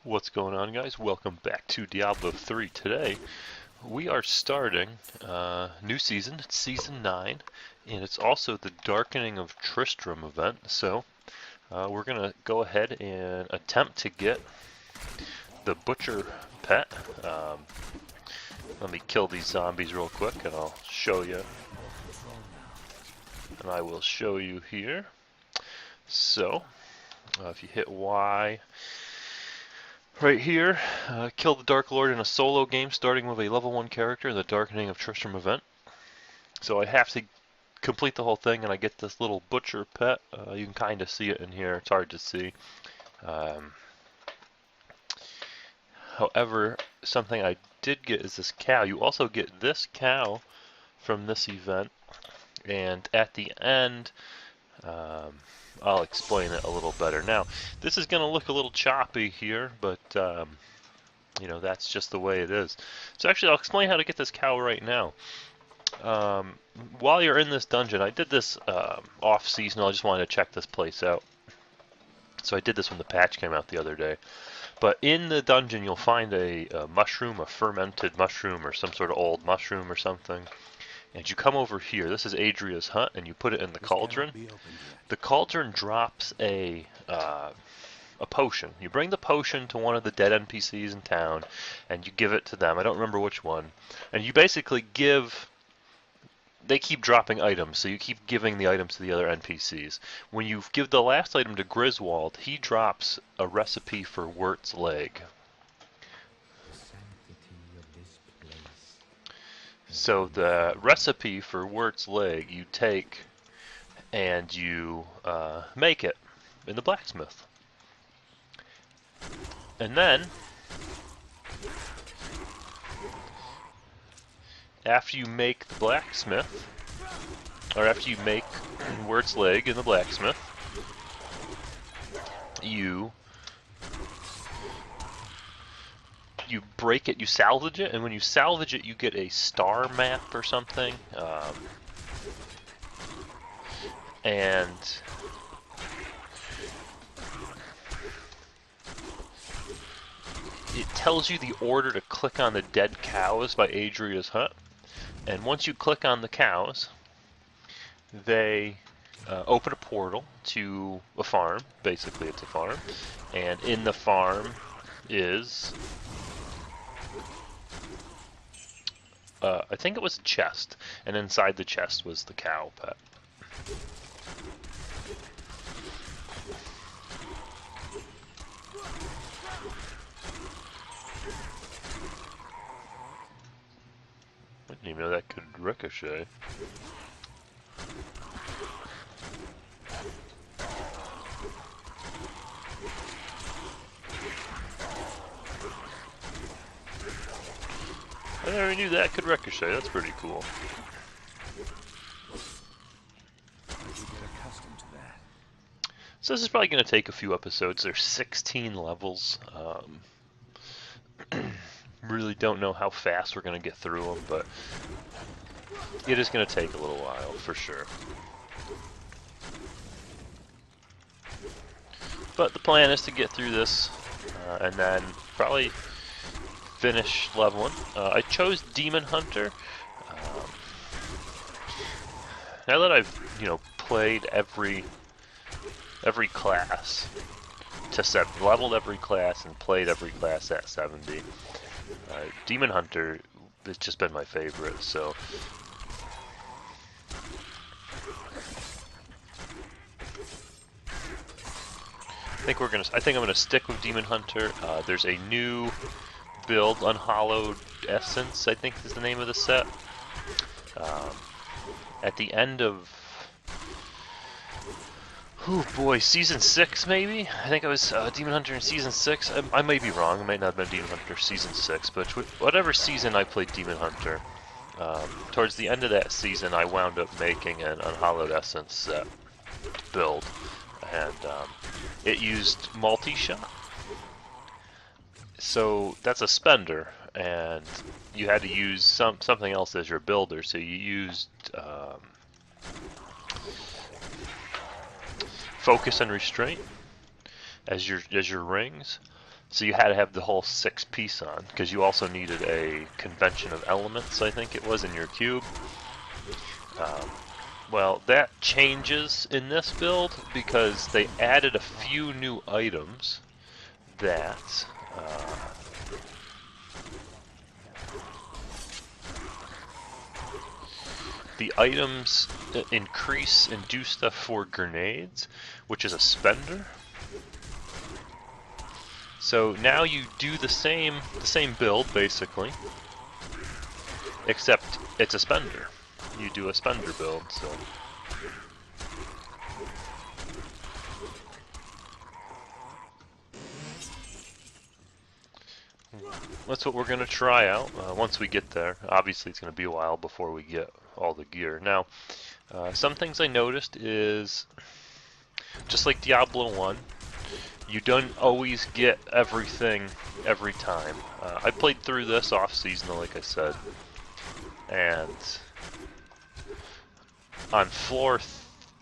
What's going on, guys? Welcome back to Diablo 3. Today we are starting new season. It's season 9, and it's also the Darkening of Tristram event. So we're gonna go ahead and attempt to get the butcher pet. Let me kill these zombies real quick, and I'll show you. And I will show you here. So if you hit Y. Right here, kill the Dark Lord in a solo game starting with a level 1 character in the Darkening of Tristram event. So I have to complete the whole thing and I get this little butcher pet. You can kind of see it in here, it's hard to see. However, something I did get is this cow. You also get this cow from this event, and at the end, I'll explain it a little better. Now, this is going to look a little choppy here, but you know, that's just the way it is. So actually, I'll explain how to get this cow right now. While you're in this dungeon, I did this off-season. I just wanted to check this place out. So I did this when the patch came out the other day. But in the dungeon, you'll find a mushroom, a fermented mushroom, or some sort of old mushroom or something. And you come over here. This is Adria's hut, and you put it in the cauldron. The cauldron drops a potion. You bring the potion to one of the dead NPCs in town, and you give it to them. I don't remember which one. And you basically give... They keep dropping items, so you keep giving the items to the other NPCs. When you give the last item to Griswold, he drops a recipe for Wirt's leg. So the recipe for Wirt's leg you take and you make it in the blacksmith. And then, after you make the blacksmith, or after you make Wirt's leg in the blacksmith, you break it, you salvage it, and when you salvage it, you get a star map or something. And it tells you the order to click on the dead cows by Adria's hut. And once you click on the cows, they open a portal to a farm. Basically, it's a farm. And in the farm is... I think it was a chest. And inside the chest was the cow pet. I didn't even know that could ricochet. I never knew that could ricochet. That's pretty cool. So this is probably going to take a few episodes. There's 16 levels. Really don't know how fast we're going to get through them, but it is going to take a little while for sure. But the plan is to get through this and then probably finish leveling. I chose Demon Hunter. Now that I've, you know, played every class to 7, leveled every class and played every class at 70. Demon Hunter has just been my favorite, so I think I'm gonna stick with Demon Hunter. There's a new build, Unhallowed Essence, I think is the name of the set. At the end of, oh boy, season 6 maybe? I think I was Demon Hunter in season 6. I may be wrong, it might not have been Demon Hunter season 6, but whatever season I played Demon Hunter, towards the end of that season I wound up making an Unhallowed Essence set build, and it used multi-shot. So that's a spender, and you had to use something else as your builder, so you used focus and restraint as your rings. So you had to have the whole 6-piece on, because you also needed a convention of elements, I think it was, in your cube. Well, that changes in this build because they added a few new items that the items increase and do stuff for grenades, which is a spender. So now you do the same build basically, except it's a spender. You do a spender build, so. That's what we're going to try out once we get there. Obviously, it's going to be a while before we get all the gear. Now, some things I noticed is, just like Diablo 1, you don't always get everything every time. I played through this off-seasonal, like I said, and on floor,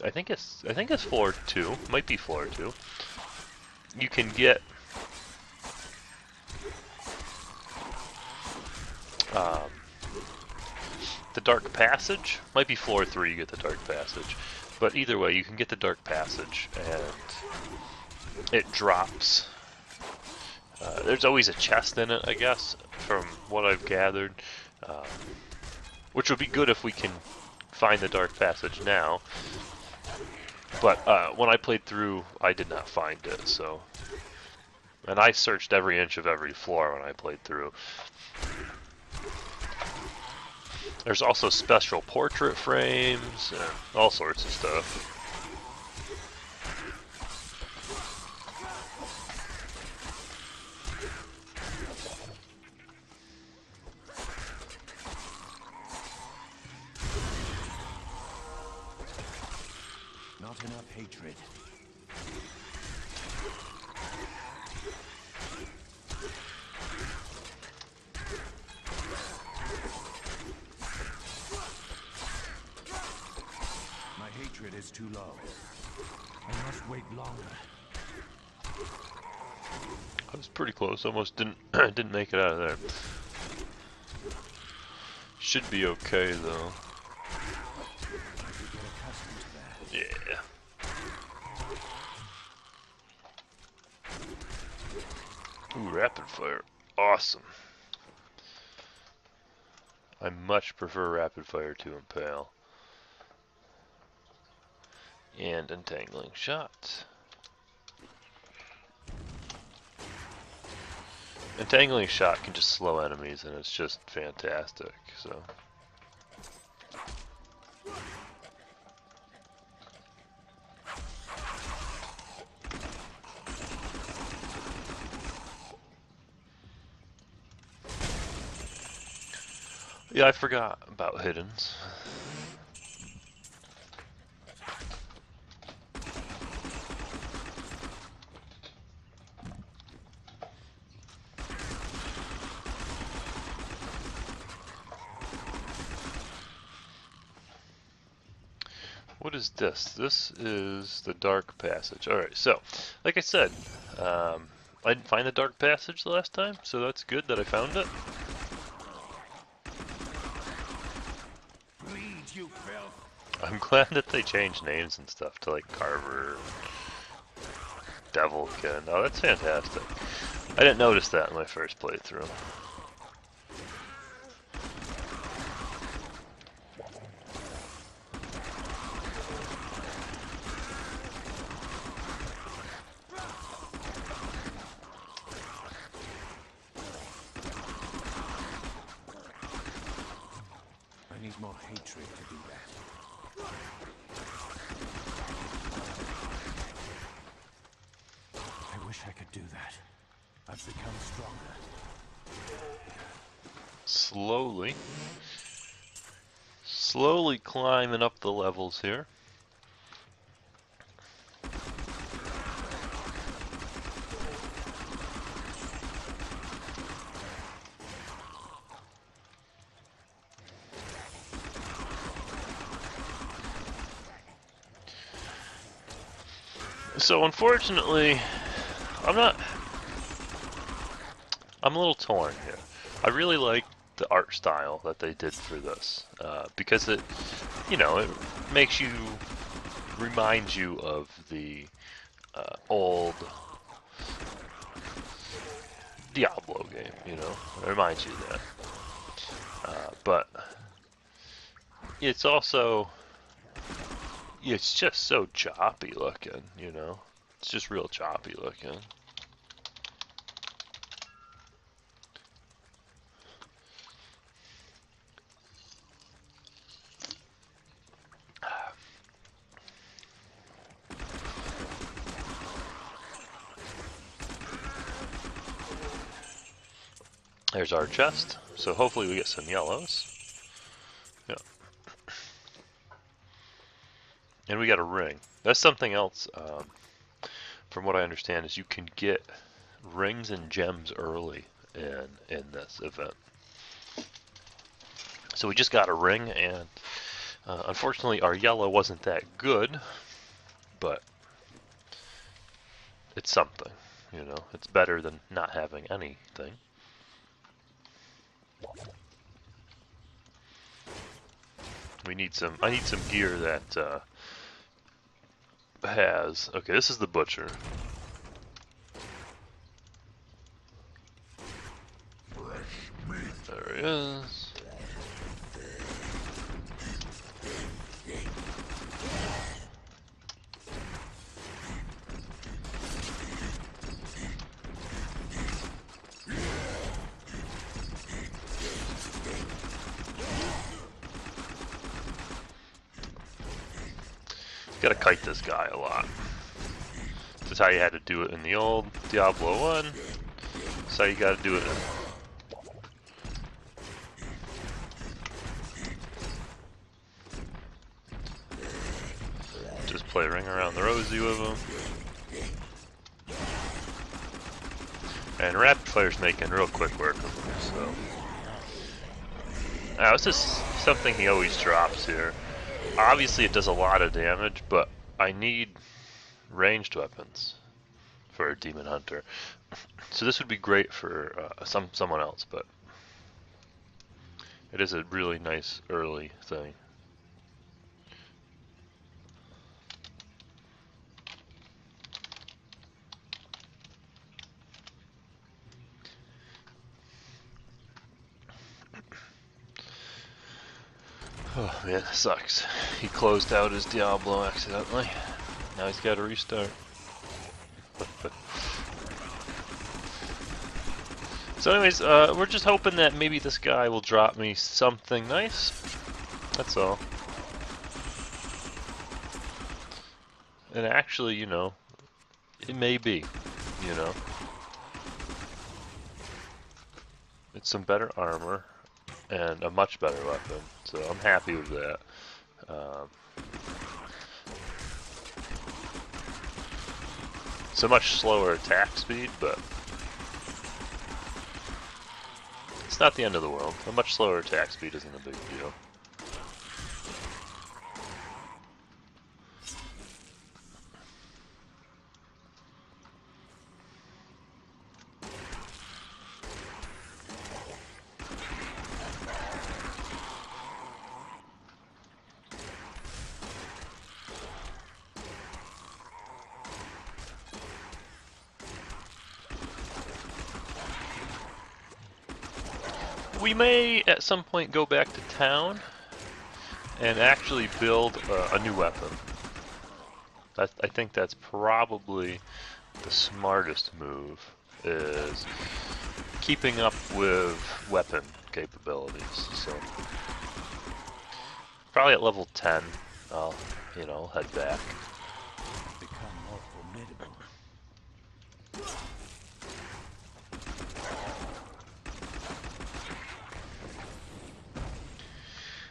I think it's floor 2, might be floor 2. You can get the Dark Passage. Might be floor 3 you get the Dark Passage. But either way, you can get the Dark Passage, and it drops. There's always a chest in it, I guess, from what I've gathered. Which would be good if we can find the Dark Passage now. But when I played through, I did not find it, so. And I searched every inch of every floor when I played through. There's also special portrait frames, and all sorts of stuff. Not enough hatred. Hatred is too low. I must wait longer. I was pretty close. Almost didn't make it out of there. Should be okay though. Yeah. Ooh, rapid fire. Awesome. I much prefer rapid fire to impale. And entangling shot. Entangling shot can just slow enemies, and it's just fantastic. So. Yeah, I forgot about hiddens. What is this? This is the Dark Passage. Alright, so, like I said, I didn't find the Dark Passage the last time, so that's good that I found it. You filth. I'm glad that they changed names and stuff to like Carver, Devilkin. Oh, that's fantastic. I didn't notice that in my first playthrough. I need more hatred to do that. I wish I could do that. I've become stronger. Slowly climbing up the levels here. So unfortunately, I'm not I'm a little torn here. I really like the art style that they did for this because it, you know, it makes you, reminds you of the old Diablo game. You know, it reminds you of that. But it's also, it's just so choppy looking. You know, it's just real choppy looking. There's our chest, so hopefully we get some yellows. Yeah. And we got a ring. That's something else, from what I understand, is you can get rings and gems early in this event. So we just got a ring, and unfortunately our yellow wasn't that good, but it's something, you know. It's better than not having anything. We need some. I need some gear that has. Okay, this is the butcher. There he is. Gotta kite this guy a lot. This is how you had to do it in the old Diablo 1. That's how you gotta do it in. Just play Ring Around the Rosie with him. And Rapid Fire's making real quick work of him, so. Now, it's just something he always drops here. Obviously, it does a lot of damage, but I need ranged weapons for a Demon Hunter. So this would be great for someone else, but it is a really nice early thing. Oh man, that sucks. He closed out his Diablo accidentally. Now he's got to restart. So anyways, we're just hoping that maybe this guy will drop me something nice. That's all. And actually, you know, it may be, you know. It's some better armor and a much better weapon, so I'm happy with that. It's a much slower attack speed, but it's not the end of the world. A much slower attack speed isn't a big deal. We may at some point go back to town and actually build a new weapon. I think that's probably the smartest move, is keeping up with weapon capabilities. So probably at level 10, I'll, you know, head back. Become more formidable.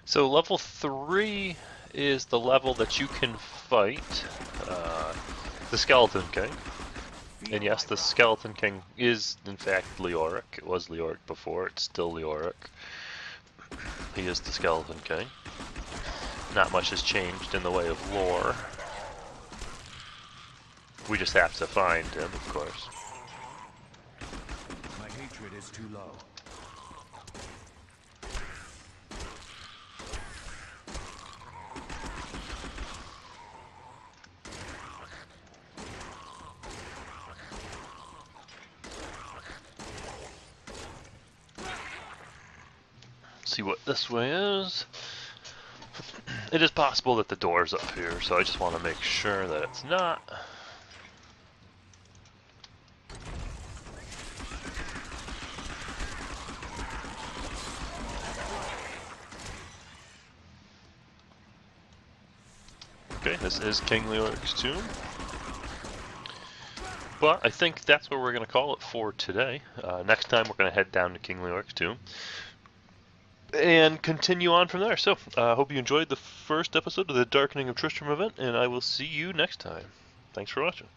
So level 3 is the level that you can fight the Skeleton King. And yes, the Skeleton King is in fact Leoric. It was Leoric before, it's still Leoric. He is the Skeleton King. Not much has changed in the way of lore. We just have to find him, of course. My hatred hatred is too low. See what this way is. It is possible that the door's up here, so I just want to make sure that it's not. Okay, this is King Leoric's tomb. But I think that's what we're going to call it for today. Next time we're going to head down to King Leoric's tomb and continue on from there. So, I hope you enjoyed the first episode of the Darkening of Tristram event, and I will see you next time. Thanks for watching.